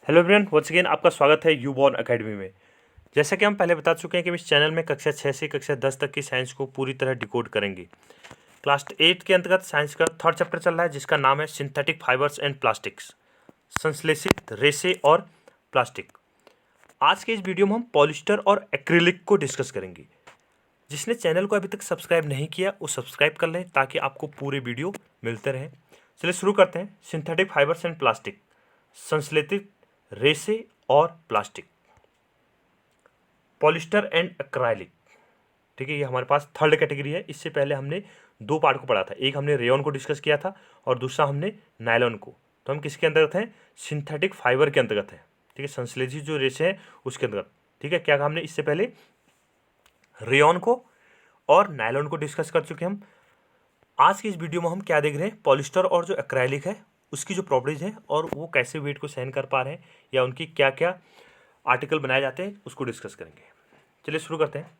Hello everyone, once again आपका स्वागत है यूबॉर्न एकेडमी में। जैसा कि हम पहले बता चुके हैं कि इस चैनल में कक्षा 6 से कक्षा 10 तक की साइंस को पूरी तरह डिकोड करेंगे। क्लास 8 के अंतर्गत साइंस का थर्ड चैप्टर चल रहा है जिसका नाम है सिंथेटिक फाइबर्स एंड प्लास्टिक्स, संश्लेषित रेशे और प्लास्टिक। आज के इस वीडियो में हम पॉलिस्टर और एक्रिलिक को डिस्कस करेंगे। जिसने चैनल को अभी तक सब्सक्राइब नहीं किया वो सब्सक्राइब कर लें ताकि आपको पूरे वीडियो मिलते रहें। चलिए शुरू करते हैं। सिंथेटिक फाइबर्स एंड प्लास्टिक, संश्लेषित रेशे और प्लास्टिक, पॉलिस्टर एंड एक्राइलिक। ठीक है, ये हमारे पास थर्ड कैटेगरी है। इससे पहले हमने दो पार्ट को पढ़ा था, एक हमने रेयन को डिस्कस किया था और दूसरा हमने नायलॉन को। तो हम किसके अंतर्गत हैं? सिंथेटिक फाइबर के अंतर्गत है। ठीक है, संश्लेषित जो रेशे हैं उसके अंतर्गत। ठीक है, क्या कहा हमने? इससे पहले रेयन को और नायलॉन को डिस्कस कर चुके हम। आज की इस वीडियो में हम क्या देख रहे हैं? पॉलिस्टर और जो एक्राइलिक है उसकी जो प्रॉपर्टीज है और वो कैसे वेट को सहन कर पा रहे हैं या उनकी क्या क्या आर्टिकल बनाए जाते हैं उसको डिस्कस करेंगे। चलिए शुरू करते हैं।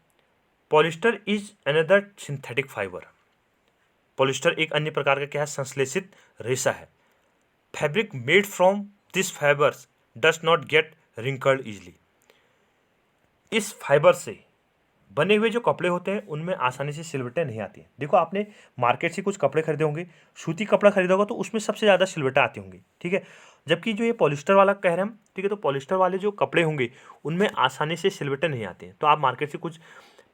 Polyester is another synthetic fibre. Polyester एक अन्य प्रकार का क्या है? संश्लेषित रेशा है। Fabric made from this fibres does not gate wrinkled easily. इस फाइबर से बने हुए जो कपड़े होते हैं उनमें आसानी से सिलवटें नहीं आती हैं। देखो, आपने मार्केट से कुछ कपड़े खरीदे होंगे, सूती कपड़ा खरीदा होगा तो उसमें सबसे ज़्यादा सिलवटें आती होंगी। ठीक है, जबकि जो ये पॉलिस्टर वाला कह रहे हैं हम, ठीक है, तो पॉलिस्टर वाले जो कपड़े होंगे उनमें आसानी से सिलवटें नहीं आती हैं। तो आप मार्केट से कुछ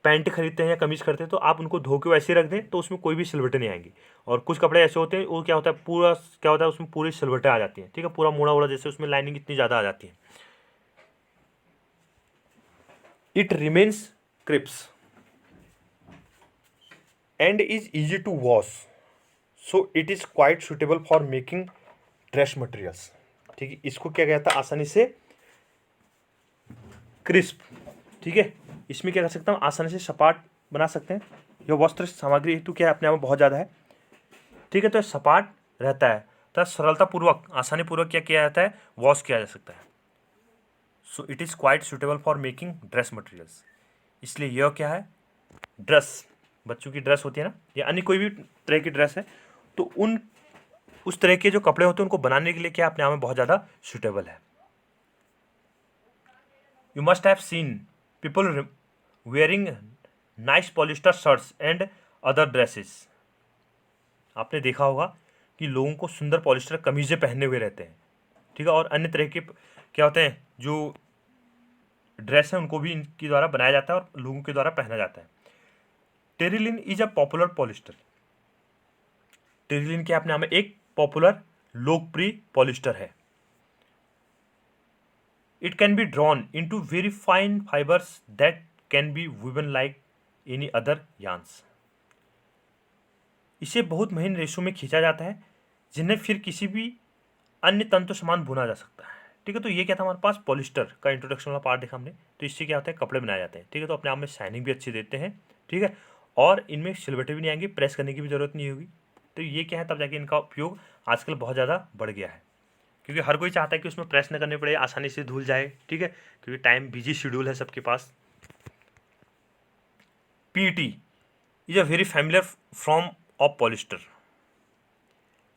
पैंट खरीदते हैं या कमीज खरीदते हैं तो आप उनको धो के वैसे ही रख दें तो उसमें कोई भी सिलवटें नहीं आएंगी। और कुछ कपड़े ऐसे होते हैं वो क्या होता है, पूरा क्या होता है उसमें पूरी सिलवटें आ जाती हैं। ठीक है, पूरा मुड़ा उड़ा जैसे उसमें लाइनिंग इतनी ज़्यादा आ जाती है। It remains crisp and is easy to wash, so it is quite suitable for making dress materials। ठीक है, इसको क्या कहता है? आसानी से क्रिस्प। ठीक है, इसमें क्या कर सकता हूँ? आसानी से सपाट बना सकते हैं। यह वस्त्र सामग्री हेतु क्या है? अपने आप में बहुत ज़्यादा है। ठीक है, तो सपाट रहता है तो सरलतापूर्वक आसानी पूर्वक क्या किया जाता है? वॉश किया जा सकता है। So it is quite suitable for making dress materials. इसलिए यह क्या है? ड्रेस, बच्चों की ड्रेस होती है ना या अन्य कोई भी तरह की ड्रेस है तो उन उस तरह के जो कपड़े होते हैं उनको बनाने के लिए क्या अपने आप में बहुत ज़्यादा सुटेबल है। You must have seen people wearing nice polyester shirts and other dresses. आपने देखा होगा कि लोगों को सुंदर पॉलिस्टर कमीजें पहने हुए रहते हैं। ठीक है, और अन्य तरह के क्या होते हैं जो ड्रेस हैं उनको भी इनके द्वारा बनाया जाता है और लोगों के द्वारा पहना जाता है। Terylene is a popular polyester. Terylene क्या अपने आप में एक पॉपुलर लोकप्रिय पॉलिस्टर है। It can be drawn into very fine fibres that can be woven like any other yarns. इसे बहुत महीन रेशों में खींचा जाता है जिन्हें फिर किसी भी अन्य तंतु समान बुना जा सकता है। ठीक है, तो ये क्या था? हमारे पास पॉलिस्टर का इंट्रोडक्शन वाला पार्ट देखा हमने। तो इससे क्या होता है? कपड़े बनाए जाते हैं। ठीक है, तो अपने आप में शाइनिंग भी अच्छी देते हैं। ठीक है, और इनमें सिलवटें भी नहीं आएंगी, प्रेस करने की भी जरूरत नहीं होगी। तो ये क्या है? तब जाके इनका उपयोग आजकल बहुत ज़्यादा बढ़ गया है क्योंकि हर कोई चाहता है कि उसमें प्रेस न करनी पड़े, आसानी से धुल जाए। ठीक है, क्योंकि टाइम बिजी शेड्यूल है सबके पास। PET is a very familiar form of polyester.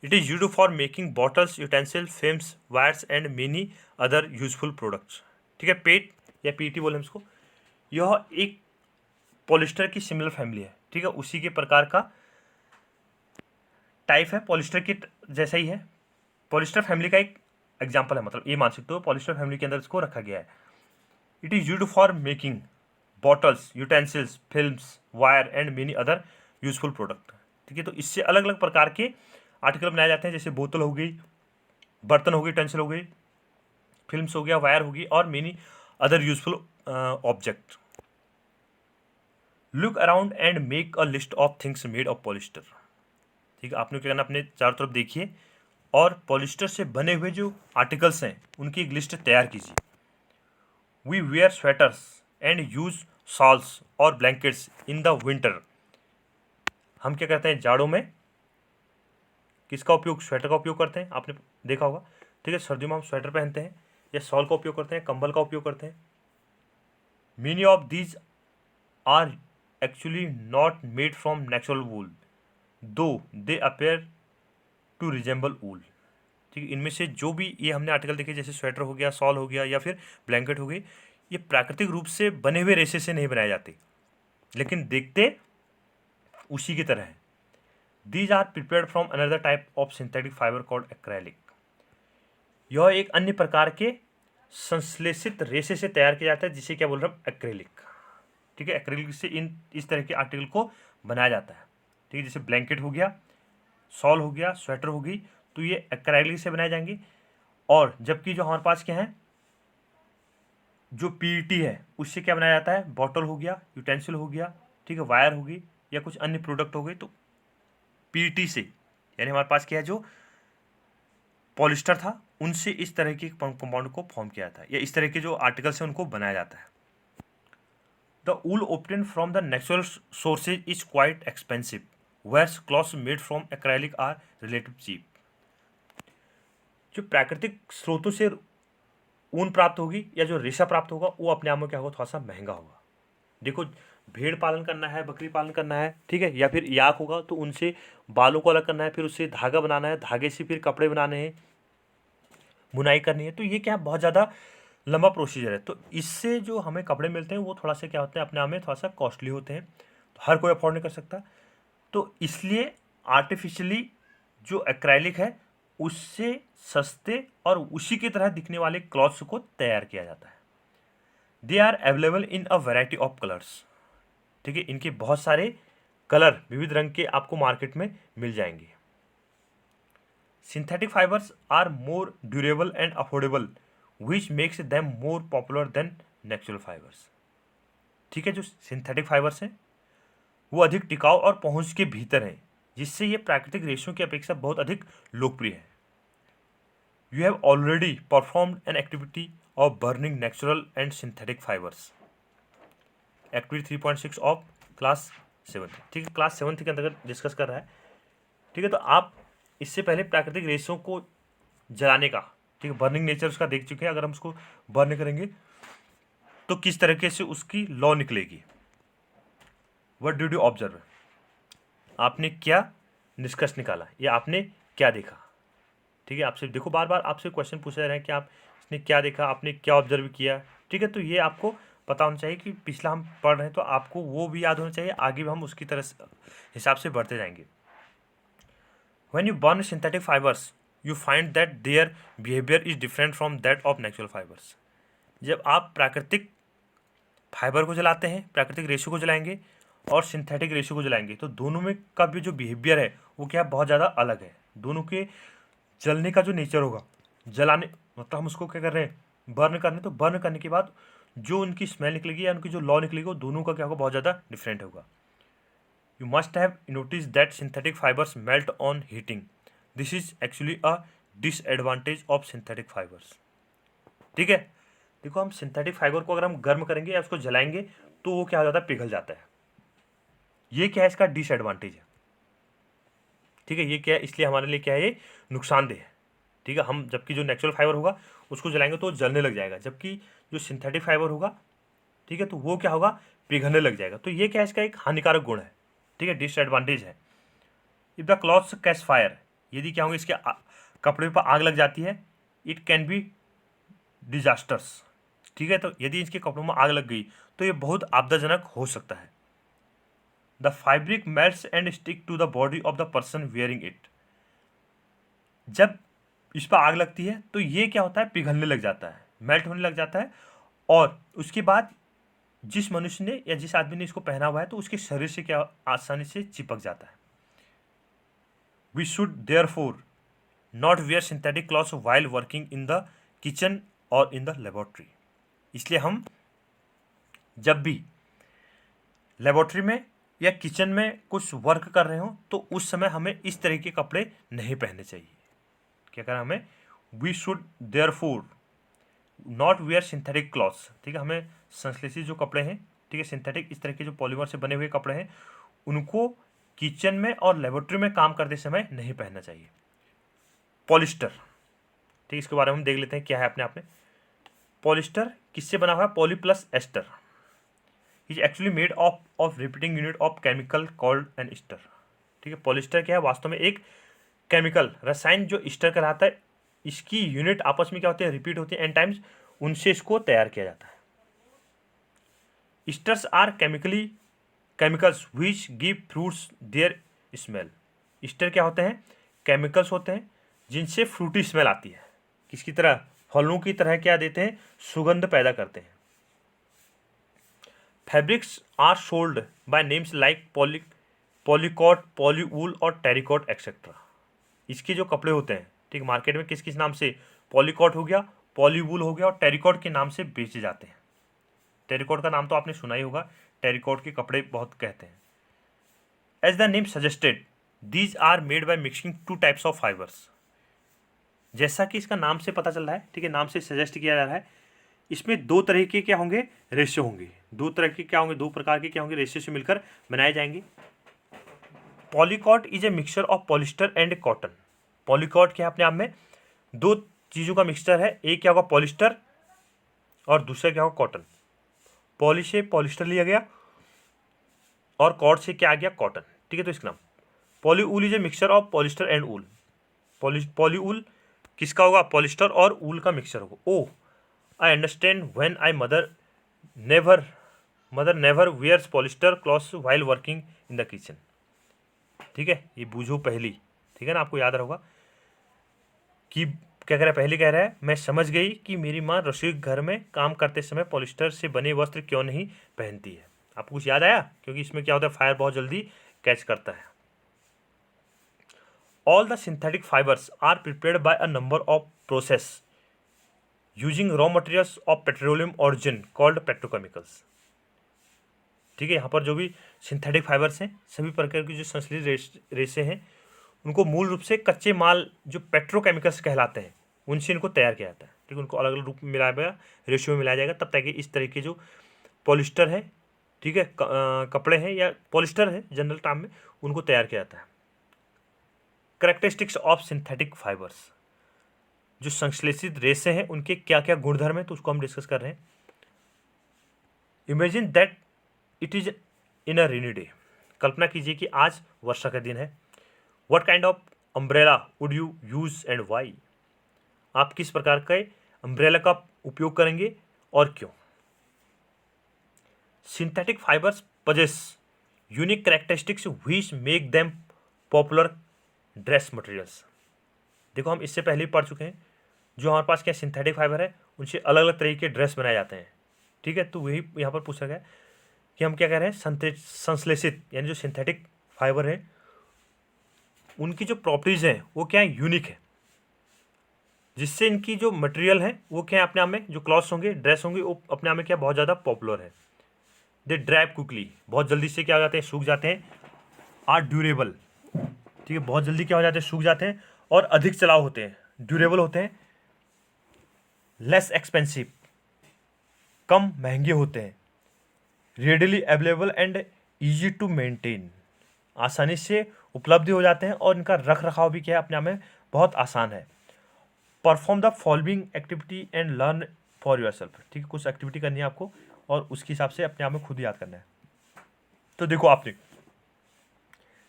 It is used for making bottles, utensil, frames, wires and many other useful products. ठीक है, पेट या पीईटी बोले हम इसको। यह एक पॉलिस्टर की सिमिलर फैमिली है। ठीक है, उसी के प्रकार का टाइप है, पॉलिस्टर की जैसा ही है। पॉलिस्टर फैमिली का एक एग्जाम्पल है, मतलब ये मान सकते हो पॉलिस्टर फैमिली के अंदर इसको रखा गया है। It is used for making bottles, utensils, films, wire and many other useful product. ठीक है, तो इससे अलग अलग प्रकार के आर्टिकल बनाए जाते हैं, जैसे बोतल हो गई, बर्तन हो गई, टेंसिल हो गई, फिल्म्स हो गया, वायर होगी और many other useful object. Look around and make a list of things made of polyester. ठीक है, आपने क्या करना? अपने चारों तरफ देखिए और पॉलिस्टर से बने हुए जो आर्टिकल्स हैं उनकी एक लिस्ट तैयार कीजिए। We wear sweaters and use shawls और ब्लैंकेट्स इन द विंटर। हम क्या करते हैं? जाड़ों में किसका उपयोग? स्वेटर का उपयोग करते हैं, आपने देखा होगा। ठीक है, सर्दियों में हम स्वेटर पहनते हैं या शॉल का उपयोग करते हैं, कंबल का उपयोग करते हैं। Many of these are actually not made from natural wool though they appear to resemble wool. ठीक है, इनमें से जो भी ये हमने आर्टिकल देखे जैसे स्वेटर हो गया, शॉल हो गया या फिर ब्लैंकेट हो गई, ये प्राकृतिक रूप से बने हुए रेशे से नहीं बनाए जाते, लेकिन देखते उसी की तरह है। These are prepared from another type of synthetic fibre called acrylic. यह एक अन्य प्रकार के संश्लेषित रेशे से तैयार किया जाता है जिसे क्या बोल रहे हैं, एक्रेलिक। ठीक है, एक्रेलिक से इस तरह के आर्टिकल को बनाया जाता है। ठीक है, जैसे ब्लैंकेट हो गया, शॉल हो गया, स्वेटर हो गई, तो ये एक्रेलिक से बनाए जाएंगे। और जबकि जो हमारे पास क्या है, जो पीईटी है उससे क्या बनाया जाता है, बॉटल हो गया, यूटेंसिल हो गया, ठीक है, वायर होगी या कुछ अन्य प्रोडक्ट हो गई, तो पीईटी से यानी हमारे पास क्या है, जो पॉलिस्टर था उनसे इस तरह के कंपाउंड को फॉर्म किया था या इस तरह के जो आर्टिकल्स हैं उनको बनाया जाता है। The wool obtained from the natural sources is quite expensive, whereas cloths made from acrylic are relative cheap. जो प्राकृतिक स्रोतों से ऊन प्राप्त होगी या जो रेशा प्राप्त होगा वो अपने आप में क्या होगा, थोड़ा सा महंगा होगा। देखो, भेड़ पालन करना है, बकरी पालन करना है, ठीक है, या फिर याक होगा तो उनसे बालों को अलग करना है, फिर उससे धागा बनाना है, धागे से फिर कपड़े बनाने हैं, बुनाई करनी है, तो ये क्या बहुत ज़्यादा लंबा प्रोसीजर है। तो इससे जो हमें कपड़े मिलते हैं वो थोड़ा सा क्या होते हैं, अपने आप में थोड़ा सा कॉस्टली होते हैं, तो हर कोई अफोर्ड नहीं कर सकता। तो इसलिए आर्टिफिशियली जो एक्रेलिक है उससे सस्ते और उसी की तरह दिखने वाले क्लॉथ्स को तैयार किया जाता है। They are available in a variety of colours. ठीक है, इनके बहुत सारे कलर, विविध रंग के आपको मार्केट में मिल जाएंगे। Synthetic fibres are more durable and affordable which makes them more popular than natural fibres. ठीक है, जो सिंथेटिक फाइबर्स हैं वो अधिक टिकाऊ और पहुंच के भीतर हैं, जिससे ये प्राकृतिक रेशों की अपेक्षा बहुत अधिक लोकप्रिय है। You have already performed an activity of burning natural and synthetic fibres, activity 3.6 of class 7। ठीक है, क्लास 7 के अंतर्गत डिस्कस कर रहा है। ठीक है, तो आप इससे पहले प्राकृतिक रेशों को जलाने का, ठीक है, बर्निंग नेचर उसका देख चुके हैं। अगर हम उसको बर्न करेंगे तो किस तरीके से उसकी लॉ निकलेगी। व्हाट डिड यू ऑब्जर्व, आपने क्या निष्कर्ष निकाला या आपने क्या देखा। ठीक है, आपसे देखो बार बार आपसे क्वेश्चन पूछा जा रहा है कि आपने क्या देखा, आपने क्या ऑब्जर्व किया। ठीक है, तो ये आपको पता होना चाहिए कि पिछला हम पढ़ रहे हैं तो आपको वो भी याद होना चाहिए, आगे भी हम उसकी तरह हिसाब से बढ़ते जाएंगे। When you burn synthetic fibres you find that their behaviour is different from that of natural fibres. जब आप प्राकृतिक फाइबर को जलाते हैं, प्राकृतिक रेशो को जलाएंगे और सिंथेटिक रेशो को जलाएंगे, तो दोनों में का भी जो बिहेवियर है वो क्या बहुत ज़्यादा अलग है। दोनों के जलने का जो नेचर होगा, जलाने मतलब हम उसको क्या कर रहे हैं, बर्न कर रहे हैं, तो बर्न करने के बाद जो उनकी स्मेल निकलेगी या उनकी जो लॉ निकलेगी वो दोनों का क्या होगा, बहुत ज़्यादा डिफरेंट होगा। You must have notice that synthetic fibres melt on heating, this is actually a disadvantage of synthetic fibres. ठीक है, देखो हम सिंथेटिक फाइबर को अगर हम गर्म करेंगे या उसको जलाएंगे तो वो क्या हो जाता है, पिघल जाता है। ये क्या है, इसका डिसएडवांटेज है। ठीक है, ये क्या है, इसलिए हमारे लिए क्या है, ये नुकसानदेह है। ठीक है, हम जबकि जो नेचुरल फाइबर होगा उसको जलाएंगे तो वो जलने लग जाएगा, जबकि जो सिंथेटिक फाइबर होगा, ठीक है, तो वो क्या होगा, पिघलने लग जाएगा। तो ये क्या है, इसका एक हानिकारक गुण है। ठीक है, डिसएडवांटेज है। If the clothes catch fire, यदि क्या होंगे, इसके कपड़े पर आग लग जाती है, इट कैन बी डिजास्टर्स। ठीक है, तो यदि इसके कपड़ों में आग लग गई तो ये बहुत आपदाजनक हो सकता है। The fabric melts and stick to the body of the person wearing it. जब इस पर आग लगती है तो ये क्या होता है, पिघलने लग जाता है, मेल्ट होने लग जाता है, और उसके बाद जिस मनुष्य ने या जिस आदमी ने इसको पहना हुआ है तो उसके शरीर से क्या आसानी से चिपक जाता है। We should therefore not wear synthetic clothes while working in the kitchen और इन द लेबोरेटरी। इसलिए हम जब भी लेबोरेटरी में या किचन में कुछ वर्क कर रहे हो तो उस समय हमें इस तरह के कपड़े नहीं पहनने चाहिए। क्या करना हमें, we should therefore not wear synthetic clothes. ठीक है, हमें संश्लेषित जो कपड़े हैं, ठीक है, सिंथेटिक इस तरह के जो पॉलीमर से बने हुए कपड़े हैं उनको किचन में और लेबोरेटरी में काम करते समय नहीं पहनना चाहिए। पॉलिस्टर, ठीक है, इसके बारे में हम देख लेते हैं क्या है अपने आप में। पॉलिस्टर किससे बना हुआ है, poly plus ester is actually made of repeating unit of chemical called an ester. ठीक है, पॉलिस्टर क्या है, वास्तव में एक केमिकल रसायन जो ईस्टर कहलाता है, इसकी यूनिट आपस में क्या होते हैं, रिपीट होती है एन टाइम्स, उनसे इसको तैयार किया जाता है। Esters are chemicals which give fruits their smell. Ester क्या होते हैं, केमिकल्स होते हैं जिनसे फ्रूटी स्मेल आती है, किसकी तरह, फलों की तरह क्या देते हैं, सुगंध पैदा करते हैं। Fabrics are sold by names like polycot, polywool और टेरिकॉट एक्सेट्रा। इसके जो कपड़े होते हैं, ठीक, मार्केट में किस किस नाम से, पॉलीकॉट हो गया, पॉलीवूल हो गया और टेरिकॉट के नाम से बेचे जाते हैं। टेरिकॉट का नाम तो आपने सुना ही होगा, टेरिकॉट के कपड़े बहुत कहते हैं। As the name suggested these are made by mixing two types of fibres. जैसा कि इसका नाम से पता चल रहा है, ठीक है, नाम से सजेस्ट किया जा रहा है, इसमें दो तरह के क्या होंगे, रेशे होंगे, दो तरह के क्या होंगे, दो प्रकार के क्या होंगे, रेशे से मिलकर बनाए जाएंगे। Polycot is a mixture of polyester and cotton. Polycot क्या है, अपने आप में दो चीज़ों का मिक्सचर है, एक क्या होगा पॉलिस्टर और दूसरा क्या होगा कॉटन। पॉली से पॉलिस्टर लिया गया और कॉट से क्या आ गया, कॉटन, ठीक है। तो इसका नाम polywool is a mixture of polyester and wool. Polywool किसका होगा, पॉलिस्टर और वूल का मिक्सचर होगा। Oh I understand when I mother never wears polyester clothes while working in the kitchen. ठीक है, ये बूझो पहली, ठीक है ना, आपको याद रहोगा कि क्या कह रहा है, पहले कह रहा है मैं समझ गई कि मेरी माँ रसोई घर में काम करते समय पॉलिस्टर से बने वस्त्र क्यों नहीं पहनती है। आपको कुछ याद आया, क्योंकि इसमें क्या होता है, फायर बहुत जल्दी कैच करता है। All the synthetic fibres are prepared by a number of process using raw materials of petroleum origin called petrochemicals. ठीक है, यहाँ पर जो भी सिंथेटिक फाइबर्स हैं, सभी प्रकार की जो संश्लेषित रेशे हैं, उनको मूल रूप से कच्चे माल जो पेट्रोकेमिकल्स कहलाते हैं, उनसे इनको तैयार किया जाता है। ठीक है, उनको अलग अलग रूप में मिलाया गया, रेशियो में मिलाया जाएगा, तब तक इस तरह के जो पॉलिस्टर है, ठीक है, कपड़े हैं या पॉलिस्टर है जनरल टर्म में, उनको तैयार किया जाता है। कैरेक्टरिस्टिक्स ऑफ सिंथेटिक फाइबर्स, जो संश्लेषित रेशे हैं उनके क्या क्या गुणधर्म है, तो उसको हम डिस्कस कर रहे हैं। Imagine that it is in a rainy day. कल्पना कीजिए कि आज वर्षा का दिन है। What kind of umbrella would you use and why. आप किस प्रकार के अम्ब्रेला का उपयोग करेंगे और क्यों। Synthetic fibres possess unique characteristics which make them popular dress materials. देखो, हम इससे पहले ही पढ़ चुके हैं, जो हमारे पास क्या सिंथेटिक फाइबर है, उनसे अलग अलग तरीके के ड्रेस बनाए जाते हैं। ठीक है, तो वही यहाँ पर पूछा गया कि हम क्या कह रहे हैं, संश्लेषित यानी जो सिंथेटिक फाइबर है, उनकी जो प्रॉपर्टीज़ हैं वो क्या है, यूनिक है, जिससे इनकी जो मटेरियल है वो क्या है, अपने आप में जो क्लॉथ्स होंगे, ड्रेस होंगे, वो अपने आप में क्या बहुत ज़्यादा पॉपुलर है। दे ड्राई क्विकली, बहुत जल्दी से क्या हो जाते हैं, सूख जाते हैं। आर ड्यूरेबल, ठीक है, बहुत जल्दी क्या हो जाते हैं, सूख जाते हैं और अधिक चलाव होते हैं, ड्यूरेबल होते हैं। लेस एक्सपेंसिव, कम महंगे होते हैं। Readily available and easy to maintain, आसानी से उपलब्ध हो जाते हैं और इनका रख रखाव भी क्या है, अपने आप में बहुत आसान है। Perform the following activity and learn for your self. ठीक है, कुछ एक्टिविटी करनी है आपको और उसके हिसाब से अपने आप में खुद याद करना है। तो देखो, आपने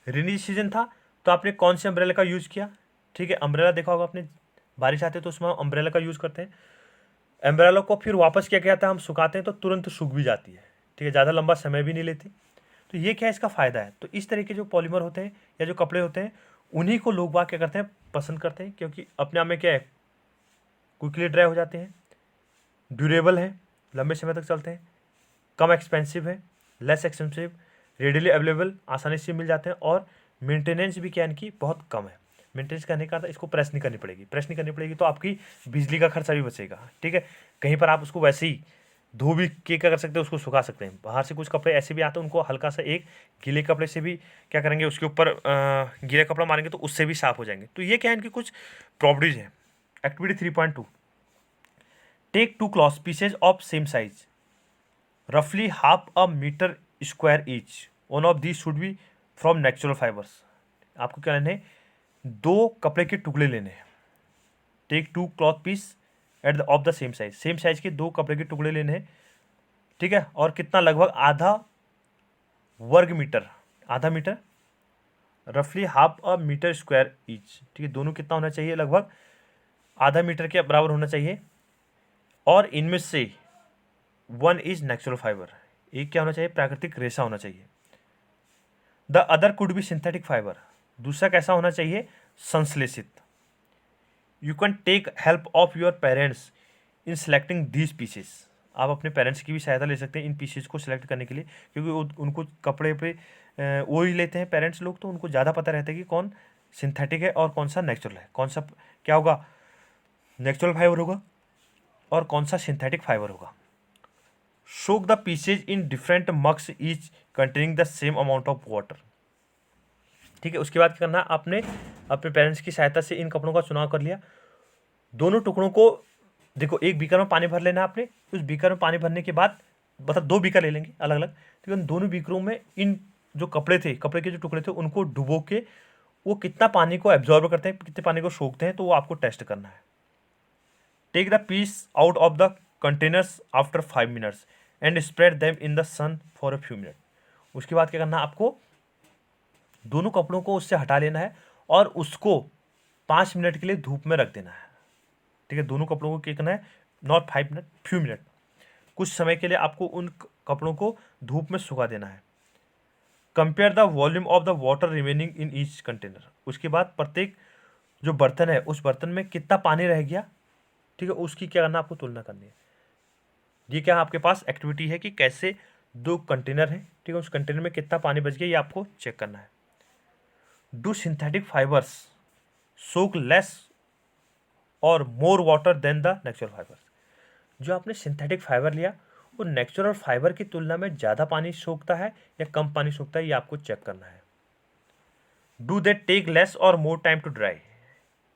रेनी सीजन था तो आपने कौन से अम्ब्रेला का यूज़ किया। ठीक है, अम्ब्रेला देखा होगा आपने, बारिश आती है तो उसमें हम अम्ब्रेला का यूज़ करते हैं। अम्ब्रेला को फिर वापस क्या कहता है, हम सुखाते हैं तो तुरंत सूख भी जाती है। ठीक है, ज़्यादा लंबा समय भी नहीं लेती। तो ये क्या है, इसका फ़ायदा है। तो इस तरह के जो पॉलीमर होते हैं या जो कपड़े होते हैं, उन्हीं को लोग बाग क्या करते हैं, पसंद करते हैं, क्योंकि अपने आप में क्या है, क्विकली ड्राई हो जाते हैं, ड्यूरेबल हैं, लंबे समय तक चलते हैं, कम एक्सपेंसिव है, लेस एक्सपेंसिव, रेडिली अवेलेबल, आसानी से मिल जाते हैं, और मेंटेनेंस भी क्या इनकी बहुत कम है। मेंटेनेंस करने का इसको प्रेस नहीं करनी पड़ेगी, प्रेस नहीं करनी पड़ेगी तो आपकी बिजली का खर्चा भी बचेगा। ठीक है, कहीं पर आप उसको वैसे ही धो भी के क्या कर सकते हैं, उसको सुखा सकते हैं। बाहर से कुछ कपड़े ऐसे भी आते हैं, उनको हल्का सा एक गीले कपड़े से भी क्या करेंगे, उसके ऊपर गीला कपड़ा मारेंगे तो उससे भी साफ हो जाएंगे। तो ये क्या है, इनकी कुछ प्रॉपर्टीज हैं। Activity 3.2, take 2 cloth pieces of same size रफली half a metre square each, one of these should be from natural fibres. आपको क्या लेने हैं, 2 कपड़े के टुकड़े लेने हैं। Take 2 cloth piece at the of the same size, same size के 2 कपड़े के टुकड़े लेने हैं। ठीक है, और कितना, लगभग आधा वर्ग मीटर, आधा मीटर, रफली half a metre square each. ठीक है, दोनों कितना होना चाहिए, लगभग आधा मीटर के बराबर होना चाहिए, और इनमें से 1 इज नेचुरल फाइबर, एक क्या होना चाहिए, प्राकृतिक रेशा होना चाहिए। The other could be synthetic fibre, दूसरा कैसा होना चाहिए, संश्लेषित। You can take help of your parents in selecting these pieces, आप अपने पेरेंट्स की भी सहायता ले सकते हैं इन पीसेस को सिलेक्ट करने के लिए, क्योंकि उनको कपड़े पे वो ही लेते हैं पेरेंट्स लोग, तो उनको ज़्यादा पता रहता है कि कौन सिंथेटिक है और कौन सा नेचुरल है, कौन सा क्या होगा, नेचुरल फाइबर होगा और कौन सा सिंथेटिक फाइबर होगा। Soak the pieces in different mugs each containing the same amount of water. ठीक है, उसके बाद क्या करना, आपने अपने पेरेंट्स की सहायता से इन कपड़ों का चुनाव कर लिया। दोनों टुकड़ों को देखो, एक बीकर में पानी भर लेना है आपने, उस बीकर में पानी भरने के बाद मतलब 2 बीकर ले लेंगे अलग अलग, ठीक है, उन दोनों बीकरों में इन जो कपड़े थे, कपड़े के जो टुकड़े थे, उनको डुबो के वो कितना पानी को एब्जॉर्ब करते हैं, कितने पानी को सोखते हैं, तो वो आपको टेस्ट करना है। Take the piece out of the containers after 5 minutes and spread them in the sun for a few minute. उसके बाद क्या करना है, आपको दोनों कपड़ों को उससे हटा लेना है और उसको 5 मिनट के लिए धूप में रख देना है। ठीक है, दोनों कपड़ों को क्या करना है, नॉट 5 मिनट, फ्यू मिनट, कुछ समय के लिए आपको उन कपड़ों को धूप में सुखा देना है। Compare the volume of the water remaining in each container, उसके बाद प्रत्येक जो बर्तन है उस बर्तन में कितना पानी रह गया, ठीक है, उसकी क्या करना, आपको तुलना करनी है। ये क्या आपके पास एक्टिविटी है कि कैसे 2 कंटेनर है, ठीक है, उस कंटेनर में कितना पानी बच गया, ये आपको चेक करना है। Do synthetic fibres soak less और more water than the natural fibres, जो आपने सिंथेटिक फाइबर लिया वो नेचुरल फाइबर की तुलना में ज़्यादा पानी सोखता है या कम पानी सोखता है, ये आपको चेक करना है। डू दे टेक लेस और मोर टाइम टू ड्राई,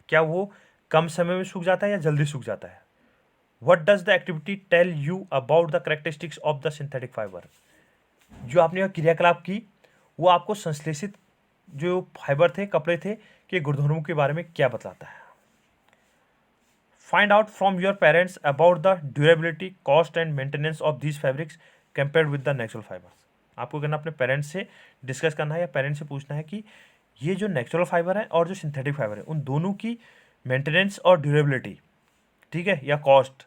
क्या वो कम समय में सूख जाता है या जल्दी सूख जाता है। What does the activity tell you about the characteristics of the synthetic fibre, जो आपने यह क्रियाकलाप की वो आपको संश्लेषित जो फाइबर थे, कपड़े थे, के गुणधर्मों के बारे में क्या बताता है। Find out from your parents about the durability, cost and maintenance of these fabrics compared with the natural fibres. आपको करना अपने पेरेंट्स से डिस्कस करना है या पेरेंट्स से पूछना है कि ये जो नेचुरल फाइबर है और जो सिंथेटिक फाइबर है उन दोनों की मेंटेनेंस और ड्यूरेबिलिटी, ठीक है, या कॉस्ट,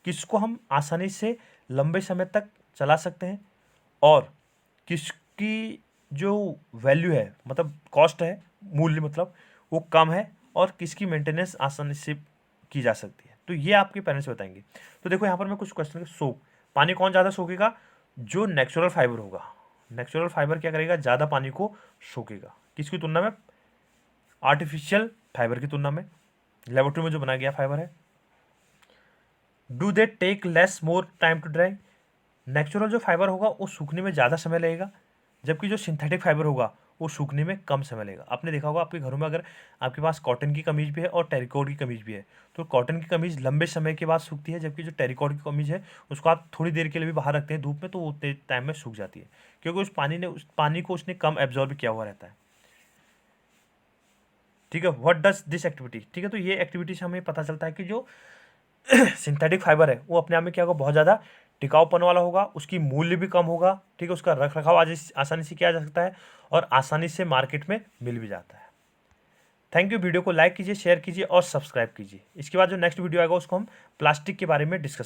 किसको हम आसानी से लंबे समय तक चला सकते हैं और किसकी जो वैल्यू है, मतलब कॉस्ट है, मूल्य मतलब वो कम है, और किसकी मेंटेनेंस आसानी से की जा सकती है, तो ये आपके पेरेंट्स बताएंगे। तो देखो यहाँ पर मैं कुछ क्वेश्चन, सोख, पानी कौन ज़्यादा सोखेगा, जो नेचुरल फाइबर होगा, नेचुरल फाइबर क्या करेगा, ज़्यादा पानी को सोखेगा, किसकी तुलना में, आर्टिफिशियल फाइबर की तुलना में, लेबोरेटरी में जो बनाया गया फाइबर है। Do they take less more time to dry, natural जो फाइबर होगा वो सूखने में ज़्यादा समय लगेगा, जबकि जो सिंथेटिक फाइबर होगा वो सूखने में कम समय लगेगा। आपने देखा होगा आपके घरों में अगर आपके पास कॉटन की कमीज भी है और टेरिकॉट की कमीज भी है, तो कॉटन की कमीज लंबे समय के बाद सूखती है, जबकि जो टेरिकॉट की कमीज है उसको आप थोड़ी देर के लिए भी बाहर रखते हैं धूप में, तो वो उतने टाइम में सूख जाती है, क्योंकि उस पानी को उसने कम एब्जॉर्ब किया हुआ रहता है। ठीक है, व्हाट डज दिस एक्टिविटी, ठीक है, तो ये एक्टिविटी से हमें पता चलता है कि जो सिंथेटिक फाइबर है वो अपने आप में क्या होगा, बहुत ज़्यादा टिकाऊपन वाला होगा, उसकी मूल्य भी कम होगा, ठीक है, उसका रख रखाव आसानी से किया जा सकता है और आसानी से मार्केट में मिल भी जाता है। थैंक यू, वीडियो को लाइक कीजिए, शेयर कीजिए और सब्सक्राइब कीजिए। इसके बाद जो नेक्स्ट वीडियो आएगा उसको हम प्लास्टिक के बारे में डिस्कस